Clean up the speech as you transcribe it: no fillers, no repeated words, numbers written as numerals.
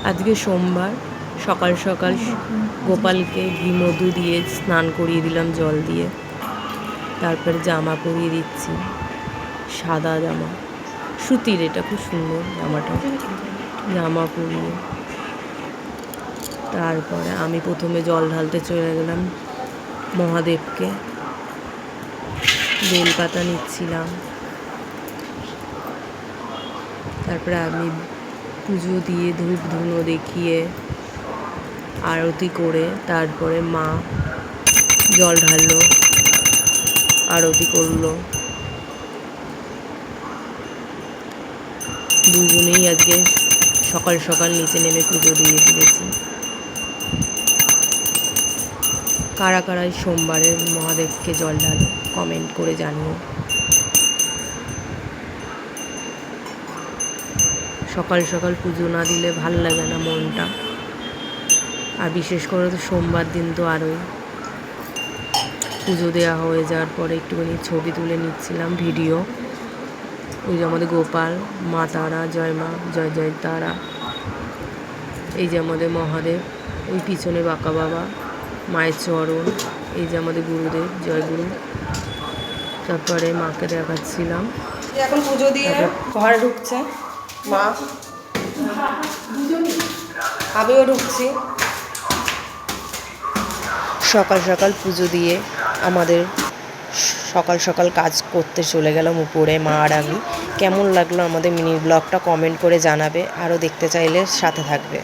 আজকে সোমবার, সকাল সকাল গোপালকে ঘি মধু দিয়ে স্নান করিয়ে দিলাম জল দিয়ে। তারপরে জামা পরিয়ে দিচ্ছি, সাদা জামা, সুতির, এটা খুব সুন্দর জামাটা। জামা পরিয়ে তারপরে আমি প্রথমে জল ঢালতে চলে গেলাম মহাদেবকে। বেলপাতা নিচ্ছিলাম। তারপরে আমি পুজো দিয়ে ধূপ ধুনো দেখিয়ে আরতি করে তারপরে মা জল ঢাললো, আরতি করলো। দুজনেই আজকে সকাল সকাল নিচে নেমে পুজো দিয়ে দিয়েছি। কারা কারা সোমবারে মহাদেবকে জল ঢালো কমেন্ট করে জানিও। সকাল সকাল পুজো না দিলে ভাল লাগে না মনটা, আর বিশেষ করে তো সোমবার দিন তো আরোই। পুজো দেওয়া হয়ে যাওয়ার পরে একটুখানি ছবি তুলে নিচ্ছিলাম, ভিডিও। ওই যে আমাদের গোপাল, মা তারা, জয় মা, জয় জয় তারা। এই যে আমাদের মহাদেব, ওই পিছনে বাঁকা বাবা, মায়ের চরণ। এই যে আমাদের গুরুদেব, জয় গুরু। তারপরে মাকে দেখাচ্ছিলাম। এখন পুজো দিয়ে ঘরে ঢুকছে মা, আমিও ঢুকছি। সকাল সকাল পুজো দিয়ে আমাদের সকাল সকাল কাজ করতে চলে গেলাম উপরে, মা আর আমি। কেমন লাগলো আমাদের মিনি ব্লগটা কমেন্ট করে জানাবে, আরও দেখতে চাইলে সাথে থাকবে।